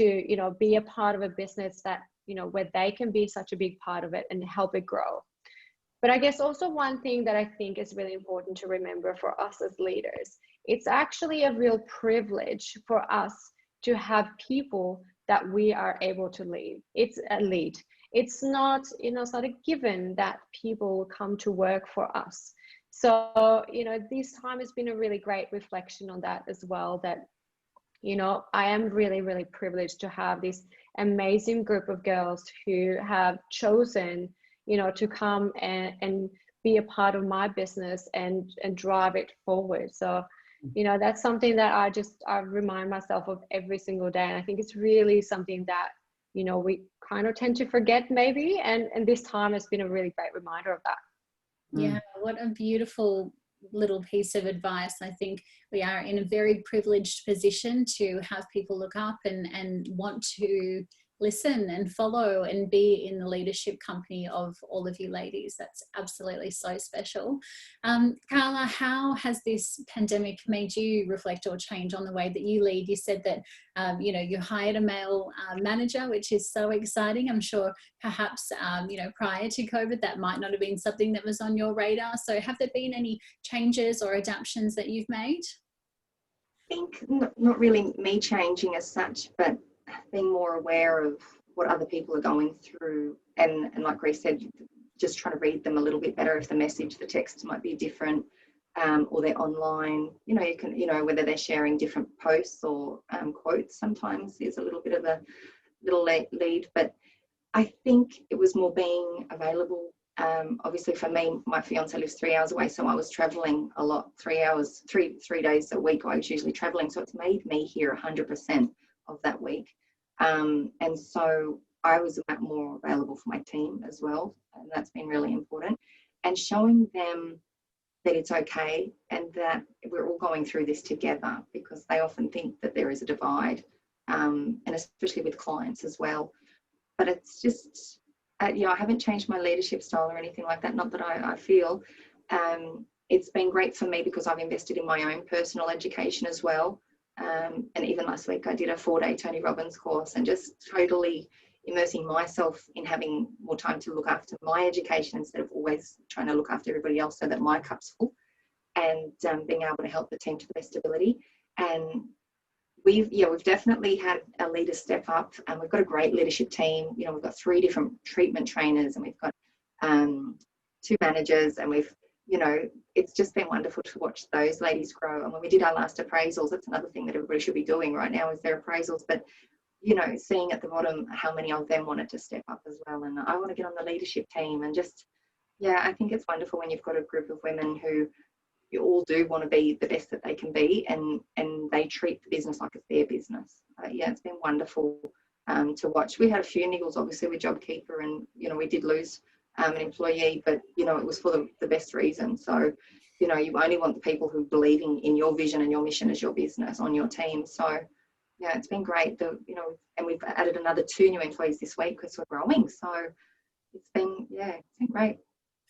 you know, be a part of a business that, you know, where they can be such a big part of it and help it grow. But I guess also one thing that I think is really important to remember for us as leaders, it's actually a real privilege for us to have people that we are able to lead. It's a lead. It's not, you know, it's not a given that people will come to work for us. So, you know, this time has been a really great reflection on that as well, that, you know, I am really, really privileged to have this amazing group of girls who have chosen, you know, to come and be a part of my business and drive it forward. So, you know, that's something that I remind myself of every single day. And I think it's really something that, you know, we kind of tend to forget maybe. And this time has been a really great reminder of that. Yeah, what a beautiful little piece of advice. I think we are in a very privileged position to have people look up and want to listen and follow and be in the leadership company of all of you ladies. That's absolutely so special. Karla, how has this pandemic made you reflect or change on the way that you lead? You said that, you know, you hired a male manager, which is so exciting. I'm sure perhaps, you know, prior to COVID, that might not have been something that was on your radar. So have there been any changes or adaptations that you've made? I think not really me changing as such, but being more aware of what other people are going through, and like Reid said, just trying to read them a little bit better if the text might be different, or they're online. You know, you can, you know, whether they're sharing different posts or quotes sometimes is a little bit of a little lead. But I think it was more being available. Obviously for me, my fiance lives 3 hours away, so I was traveling a lot, 3 hours, three days a week I was usually traveling. So it's made me here 100% of that week. And so I was a lot more available for my team as well. And that's been really important. And showing them that it's okay and that we're all going through this together, because they often think that there is a divide, and especially with clients as well. But it's just, you know, I haven't changed my leadership style or anything like that. Not that I feel. It's been great for me because I've invested in my own personal education as well. And even last week I did a 4-day Tony Robbins course, and just totally immersing myself in having more time to look after my education instead of always trying to look after everybody else, so that my cup's full, and being able to help the team to the best ability. And we've definitely had a leader step up, and we've got a great leadership team. You know, we've got 3 different treatment trainers, and we've got 2 managers, and we've, you know, it's just been wonderful to watch those ladies grow. And when we did our last appraisals, that's another thing that everybody should be doing right now is their appraisals. But, you know, seeing at the bottom how many of them wanted to step up as well. And I want to get on the leadership team, and just, yeah, I think it's wonderful when you've got a group of women who you all do want to be the best that they can be, and they treat the business like it's their business. Yeah, it's been wonderful to watch. We had a few niggles, obviously, with JobKeeper, and, you know, we did lose an employee, but, you know, it was for the best reason. So, you know, you only want the people who believe in your vision and your mission as your business on your team. So, yeah, it's been great. You know, and we've added another 2 new employees this week because we're growing. So it's been great.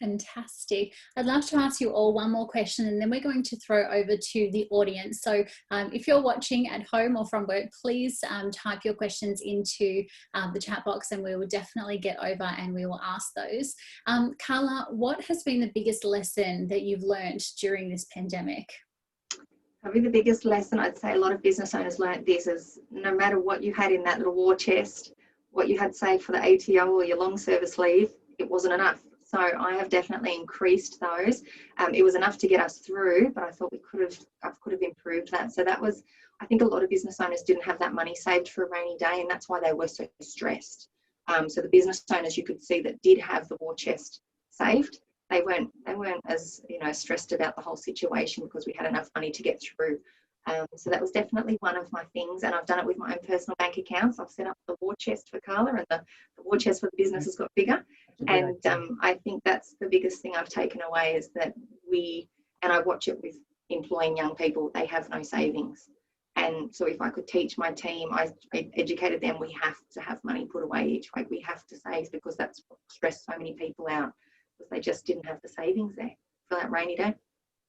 Fantastic. I'd love to ask you all one more question, and then we're going to throw over to the audience. So if you're watching at home or from work, please type your questions into the chat box, and we will definitely get over and we will ask those. Karla, what has been the biggest lesson that you've learned during this pandemic? Probably the biggest lesson, I'd say a lot of business owners learned this, is no matter what you had in that little war chest, what you had saved for the ATO or your long service leave, it wasn't enough. So I have definitely increased those. It was enough to get us through, but I thought I could have improved that. So that was, I think a lot of business owners didn't have that money saved for a rainy day, and that's why they were so stressed. So the business owners you could see that did have the war chest saved, they weren't as, you know, stressed about the whole situation because we had enough money to get through. So that was definitely one of my things, and I've done it with my own personal bank accounts. I've set up the war chest for Karla, and the war chest for the business has got bigger. And I think that's the biggest thing I've taken away, is that and I watch it with employing young people, they have no savings. And so if I could teach my team, I educated them, we have to have money put away each week. We have to save, because that's what stressed so many people out, because they just didn't have the savings there for that rainy day.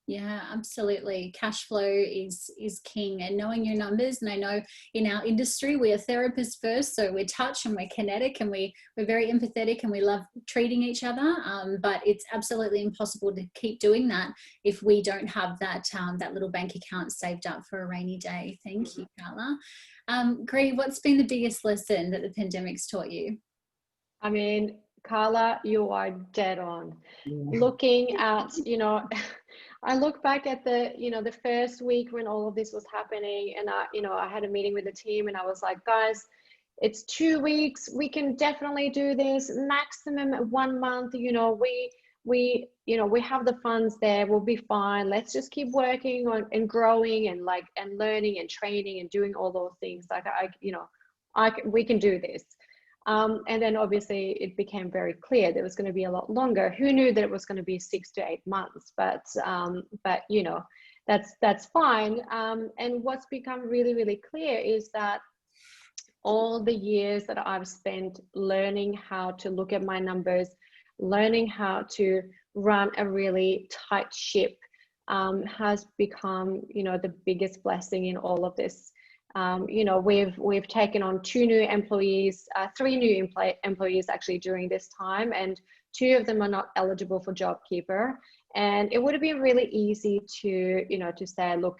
Yeah, absolutely. Cash flow is king, and knowing your numbers. And I know in our industry, we are therapists first, so we're touch and we're kinetic, and we're very empathetic, and we love treating each other. But it's absolutely impossible to keep doing that if we don't have that little bank account saved up for a rainy day. Thank you, Karla. Reid, what's been the biggest lesson that the pandemic's taught you? I mean, Karla, you are dead on. Looking at, you know, I look back at the, you know, the first week when all of this was happening, and I had a meeting with the team, and I was like, guys, it's 2 weeks. We can definitely do this. Maximum 1 month. You know, we have the funds there. We'll be fine. Let's just keep working on and growing and learning and training and doing all those things. Like we can do this. And then obviously it became very clear that it was going to be a lot longer. Who knew that it was going to be 6 to 8 months? But you know, that's fine. And what's become really, really clear is that all the years that I've spent learning how to look at my numbers, learning how to run a really tight ship, has become, you know, the biggest blessing in all of this. You know, we've taken on 2 new employees, 3 new employees actually during this time, and 2 of them are not eligible for JobKeeper. And it would have been really easy to, you know, to say, look,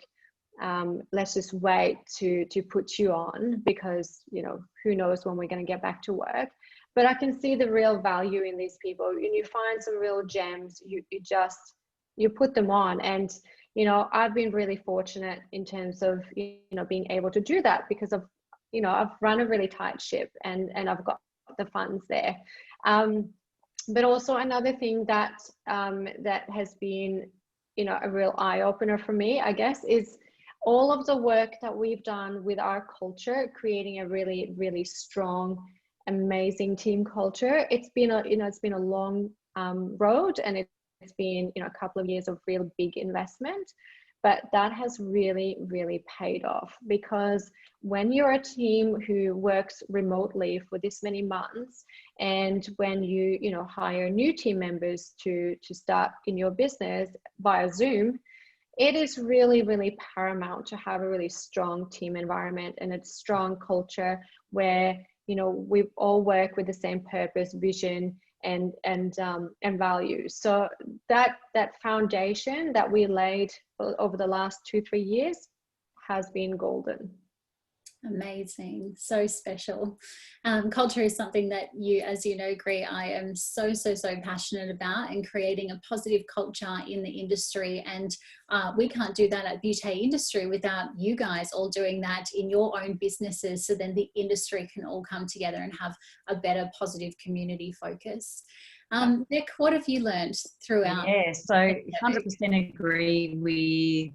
let's just wait to put you on, because, you know, who knows when we're going to get back to work. But I can see the real value in these people, and you find some real gems. You put them on, and you know, I've been really fortunate in terms of, you know, being able to do that, because of, you know, I've run a really tight ship, and I've got the funds there. But also another thing that that has been, you know, a real eye opener for me, I guess, is all of the work that we've done with our culture, creating a really, really strong, amazing team culture. It's been a long road, and it's been, you know, a couple of years of real big investment, but that has really, really paid off, because when you're a team who works remotely for this many months, and when you know, hire new team members to start in your business via Zoom, it is really, really paramount to have a really strong team environment and a strong culture where, you know, we all work with the same purpose, vision, and values. So that foundation that we laid over the last 2-3 years has been golden. Amazing, so special. Culture is something that you, as you know, Reid, I am so passionate about, and creating a positive culture in the industry. And we can't do that at BEAUTE Industry without you guys all doing that in your own businesses, so then the industry can all come together and have a better positive community focus. Nick, what have you learned throughout? Yeah, so 100% agree with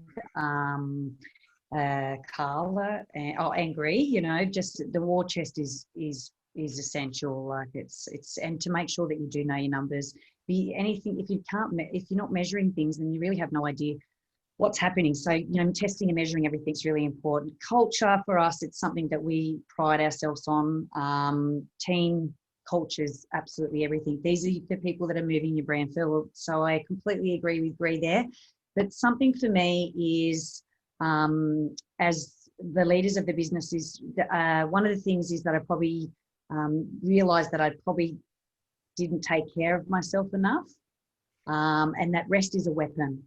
Karla and Reid, you know, just the war chest is essential. Like it's and to make sure that you do know your numbers. Anything, if you're not measuring things, then you really have no idea what's happening. So, you know, testing and measuring everything's really important. Culture for us, it's something that we pride ourselves on. Team culture is absolutely everything. These are the people that are moving your brand forward. So I completely agree with Reid there. But something for me is, as the leaders of the business, is one of the things is that I probably realised that I probably didn't take care of myself enough, and that rest is a weapon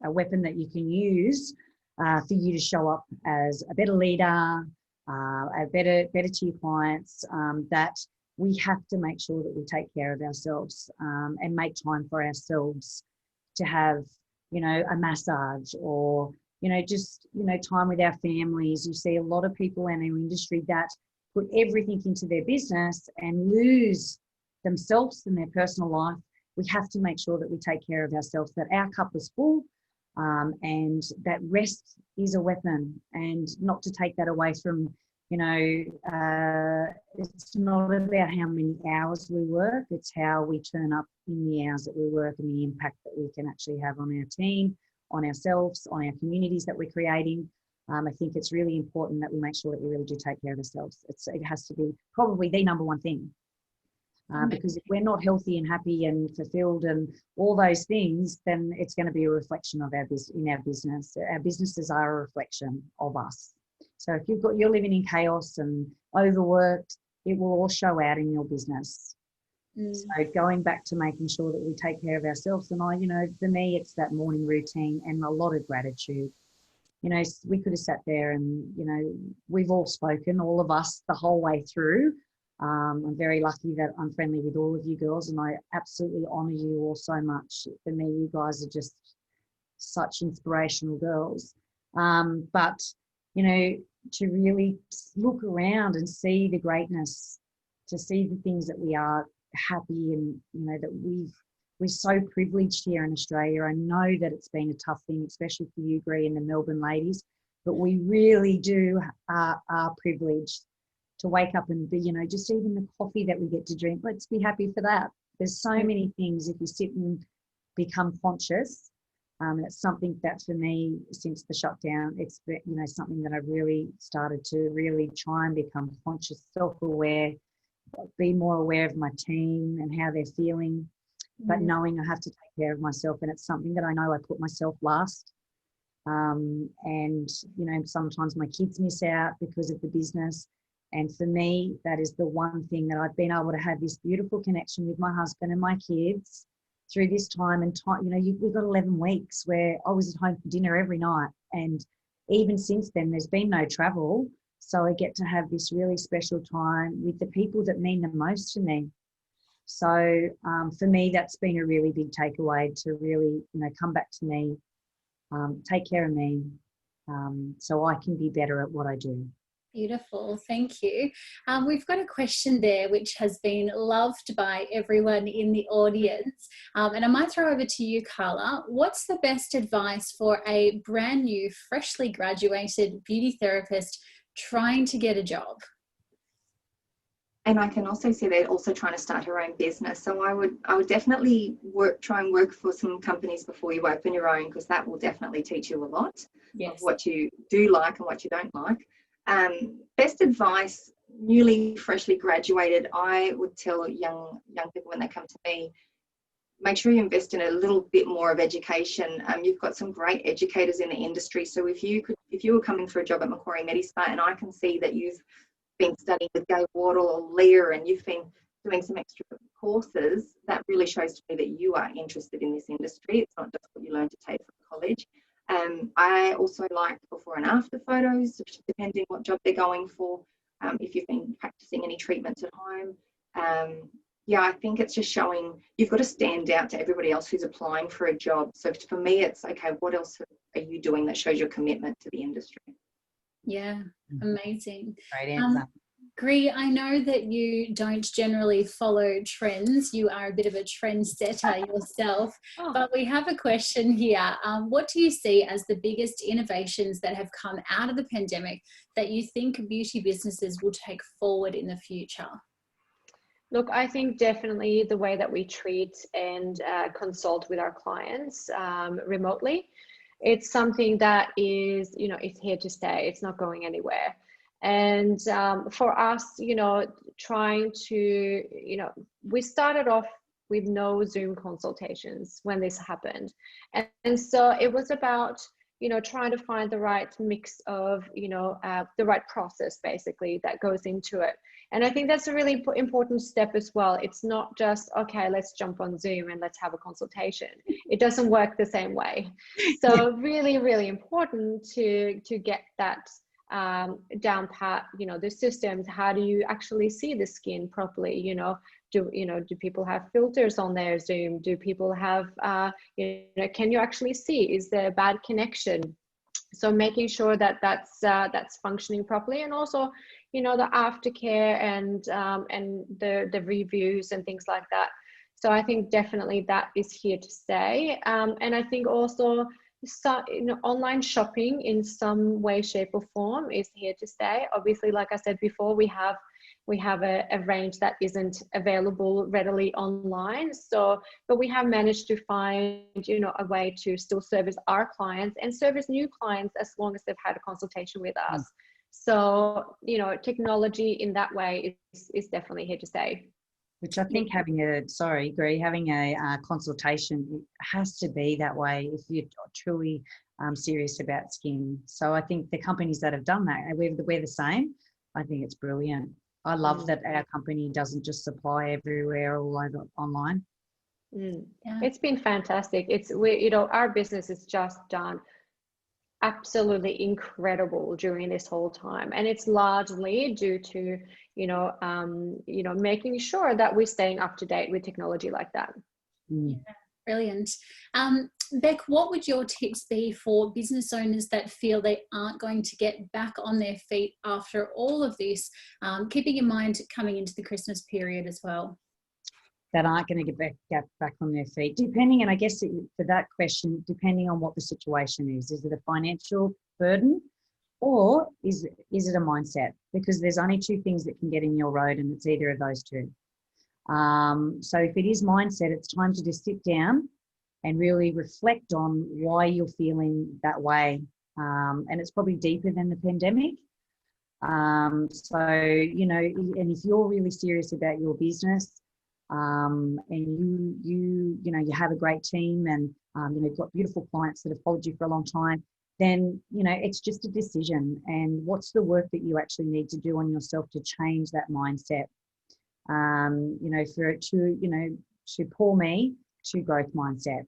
that you can use for you to show up as a better leader, a better to your clients. That we have to make sure that we take care of ourselves and make time for ourselves to have, you know, a massage or, you know, just, you know, time with our families. You see a lot of people in our industry that put everything into their business and lose themselves and their personal life. We have to make sure that we take care of ourselves, that our cup is full, and that rest is a weapon, and not to take that away from, you know, it's not about how many hours we work, it's how we turn up in the hours that we work and the impact that we can actually have on our team, on ourselves, on our communities that we're creating. I think it's really important that we make sure that we really do take care of ourselves. It has to be probably the number one thing. Because if we're not healthy and happy and fulfilled and all those things, then it's going to be a reflection of our business. Our businesses are a reflection of us. So if you're living in chaos and overworked, it will all show out in your business. So going back to making sure that we take care of ourselves, and you know, for me, it's that morning routine and a lot of gratitude. You know, we could have sat there and, you know, we've all spoken, all of us, the whole way through. I'm very lucky that I'm friendly with all of you girls, and I absolutely honour you all so much. For me, you guys are just such inspirational girls. But, you know, to really look around and see the greatness, to see the things that we are happy and, you know, that we're so privileged here in Australia. I know that it's been a tough thing, especially for you, Gree, and the Melbourne ladies, but we really are privileged to wake up and be, you know, just even the coffee that we get to drink, let's be happy for that. There's so many things if you sit and become conscious. It's something that for me, since the shutdown, it's, you know, something that I've really started to really try and become conscious, self-aware, be more aware of my team and how they're feeling, but knowing I have to take care of myself. And it's something that I know I put myself last. And, you know, sometimes my kids miss out because of the business. And for me, that is the one thing that I've been able to have this beautiful connection with my husband and my kids through this time. And time, you know, we've got 11 weeks where I was at home for dinner every night. And even since then, there's been no travel. So I get to have this really special time with the people that mean the most to me. So for me, that's been a really big takeaway, to really, you know, come back to me, take care of me, so I can be better at what I do. Beautiful, thank you. We've got a question there which has been loved by everyone in the audience, and I might throw over to you, Karla. What's the best advice for a brand new, freshly graduated beauty therapist trying to get a job? And I can also see they're also trying to start her own business. So I would definitely try and work for some companies before you open your own, because that will definitely teach you a lot of what you do like and what you don't like. Best advice, newly freshly graduated, I would tell young people when they come to me, make sure you invest in a little bit more of education. You've got some great educators in the industry. So if you were coming for a job at Macquarie Medispa, and I can see that you've been studying with Gay Wardle or Leah, and you've been doing some extra courses, that really shows to me that you are interested in this industry. It's not just what you learned to take from college. I also like before and after photos, depending what job they're going for. If you've been practicing any treatments at home. Yeah, I think it's just showing you've got to stand out to everybody else who's applying for a job. So for me, it's okay, what else are you doing that shows your commitment to the industry? Yeah, amazing. Great answer. Gree, I know that you don't generally follow trends. You are a bit of a trendsetter yourself, but we have a question here. What do you see as the biggest innovations that have come out of the pandemic that you think beauty businesses will take forward in the future? Look, I think definitely the way that we treat and consult with our clients remotely, it's something that is, you know, it's here to stay. It's not going anywhere. And for us, you know, trying to, you know, we started off with no Zoom consultations when this happened. And so it was about, you know, trying to find the right mix of, you know, the right process basically that goes into it. And I think that's a really important step as well. It's not just, okay, let's jump on Zoom and let's have a consultation. It doesn't work the same way. So really, really important to get that down pat, you know, the systems. How do you actually see the skin properly? You know, do people have filters on their Zoom? Do people have, you know, can you actually see? Is there a bad connection? So making sure that that's functioning properly, and also, you know, the aftercare and the reviews and things like that. So I think definitely that is here to stay. And I think also, so, you know, online shopping in some way, shape or form is here to stay. Obviously, like I said before, we have a range that isn't available readily online. So, but we have managed to find, you know, a way to still service our clients and service new clients as long as they've had a consultation with us. So, you know, technology in that way is definitely here to stay. Which I think having a consultation, it has to be that way if you're truly serious about skin. So I think the companies that have done that, we're the same. I think it's brilliant. I love that our company doesn't just supply everywhere all over online. Yeah. It's been fantastic. You know, our business has just done absolutely incredible during this whole time, and it's largely due to, you know, making sure that we're staying up to date with technology like that. Yeah, brilliant. Beck, what would your tips be for business owners that feel they aren't going to get back on their feet after all of this, keeping in mind coming into the Christmas period as well? That aren't going to get back on their feet, depending, and I guess for that question, depending on what the situation is it a financial burden, or is it a mindset? Because there's only two things that can get in your road, and it's either of those two. So if it is mindset, it's time to just sit down and really reflect on why you're feeling that way, and it's probably deeper than the pandemic. So, you know, and if you're really serious about your business, and you know, you have a great team, and you know, you've got beautiful clients that have followed you for a long time, then, you know, it's just a decision. And what's the work that you actually need to do on yourself to change that mindset? You know, to pour me to growth mindset.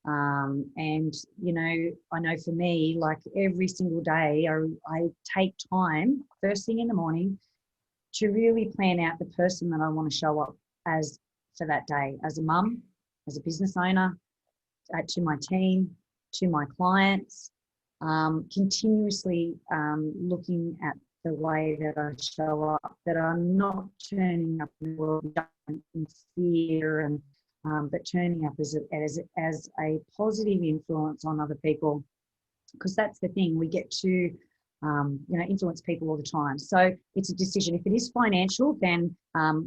And, you know, I know for me, like every single day, I take time first thing in the morning to really plan out the person that I want to show up as for that day, as a mum, as a business owner, to my team, to my clients, continuously looking at the way that I show up, that I'm not turning up in the world in fear, and but turning up as a positive influence on other people, because that's the thing, we get to you know, influence people all the time. So it's a decision. If it is financial, then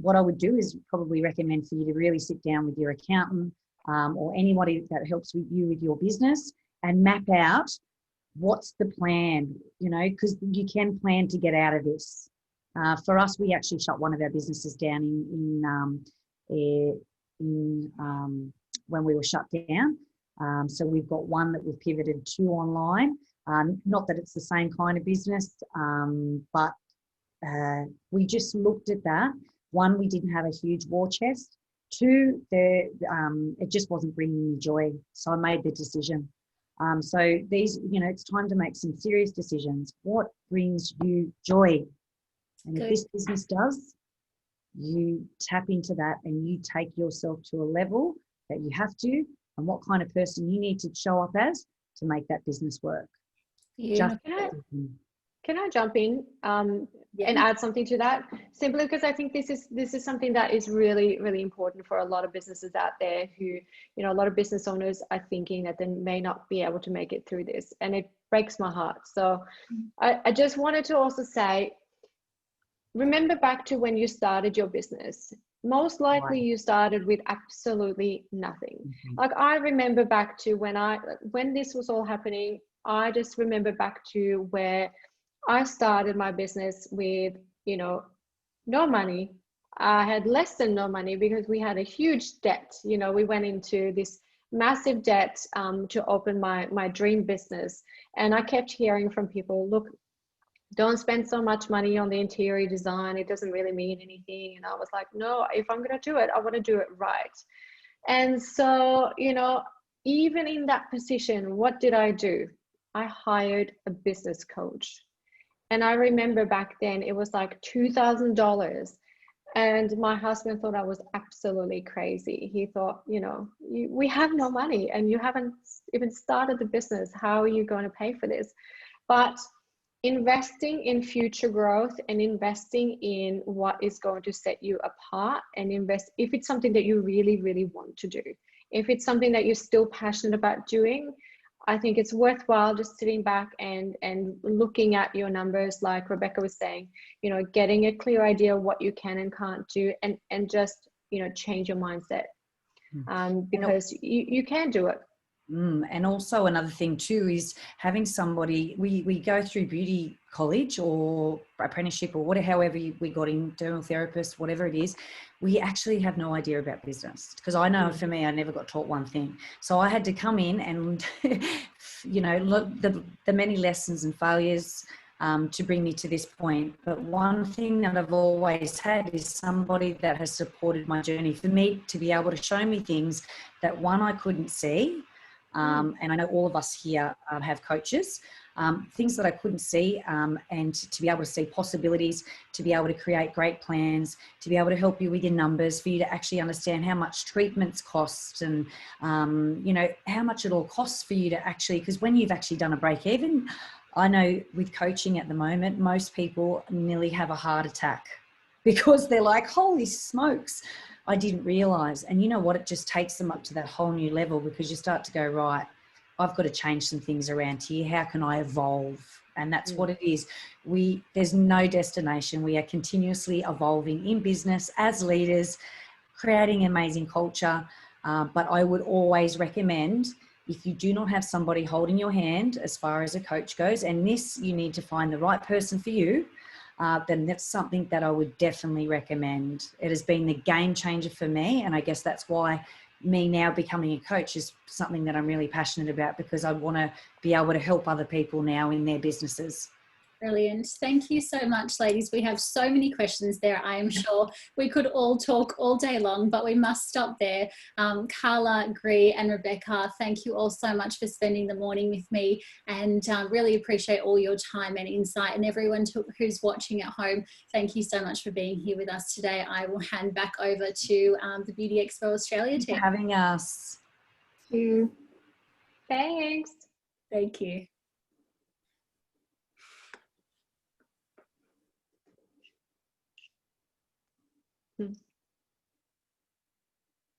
what I would do is probably recommend for you to really sit down with your accountant or anybody that helps with you with your business and map out what's the plan, you know, because you can plan to get out of this. For us, we actually shut one of our businesses down when we were shut down. So we've got one that we've pivoted to online. Not that it's the same kind of business, but we just looked at that. One, we didn't have a huge war chest. Two, it just wasn't bringing me joy. So I made the decision. So these, you know, it's time to make some serious decisions. What brings you joy? And if this business does, you tap into that and you take yourself to a level that you have to, and what kind of person you need to show up as to make that business work. Yeah. Can I jump in? and add something to that, simply because I think this is something that is really, really important for a lot of businesses out there who, you know, a lot of business owners are thinking that they may not be able to make it through this, and it breaks my heart. So I just wanted to also say, remember back to when you started your business. Most likely you started with absolutely nothing. Like I remember back to when this was all happening, I just remember back to where I started my business with, you know, no money. I had less than no money because we had a huge debt. You know, we went into this massive debt to open my dream business. And I kept hearing from people, look, don't spend so much money on the interior design. It doesn't really mean anything. And I was like, no, if I'm going to do it, I want to do it right. And so, you know, even in that position, what did I do? I hired a business coach. And I remember back then it was like $2,000. And my husband thought I was absolutely crazy. He thought, you know, we have no money and you haven't even started the business. How are you going to pay for this? But investing in future growth and investing in what is going to set you apart, and invest if it's something that you really, really want to do. If it's something that you're still passionate about doing, I think it's worthwhile just sitting back and looking at your numbers, like Rebecca was saying, you know, getting a clear idea of what you can and can't do, and just, you know, change your mindset, because you can do it. And also another thing too is having somebody, we go through beauty college or apprenticeship or whatever, however we got in, dermal therapist, whatever it is, we actually have no idea about business. Because I know for me, I never got taught one thing. So I had to come in and, you know, look the many lessons and failures to bring me to this point. But one thing that I've always had is somebody that has supported my journey, for me to be able to show me things that one, I couldn't see. And I know all of us here have coaches, things that I couldn't see, and to be able to see possibilities, to be able to create great plans, to be able to help you with your numbers, for you to actually understand how much treatments cost, and, you know, how much it all costs for you to actually, because when you've actually done a break even, I know with coaching at the moment, most people nearly have a heart attack because they're like, holy smokes, I didn't realize. And you know what, it just takes them up to that whole new level, because you start to go, right, I've got to change some things around here. How can I evolve? And that's what it is. There's no destination. We are continuously evolving in business as leaders, creating amazing culture. But I would always recommend, if you do not have somebody holding your hand as far as a coach goes, and this, you need to find the right person for you, then that's something that I would definitely recommend. It has been the game changer for me. And I guess that's why me now becoming a coach is something that I'm really passionate about, because I want to be able to help other people now in their businesses. Brilliant. Thank you so much, ladies. We have so many questions there. I am sure we could all talk all day long, but we must stop there. Carla, Reid and Rebecca, thank you all so much for spending the morning with me, and really appreciate all your time and insight. And everyone who's watching at home, thank you so much for being here with us today. I will hand back over to the Beauty Expo Australia team. Thanks for having us. Thank you. Thanks. Thank you.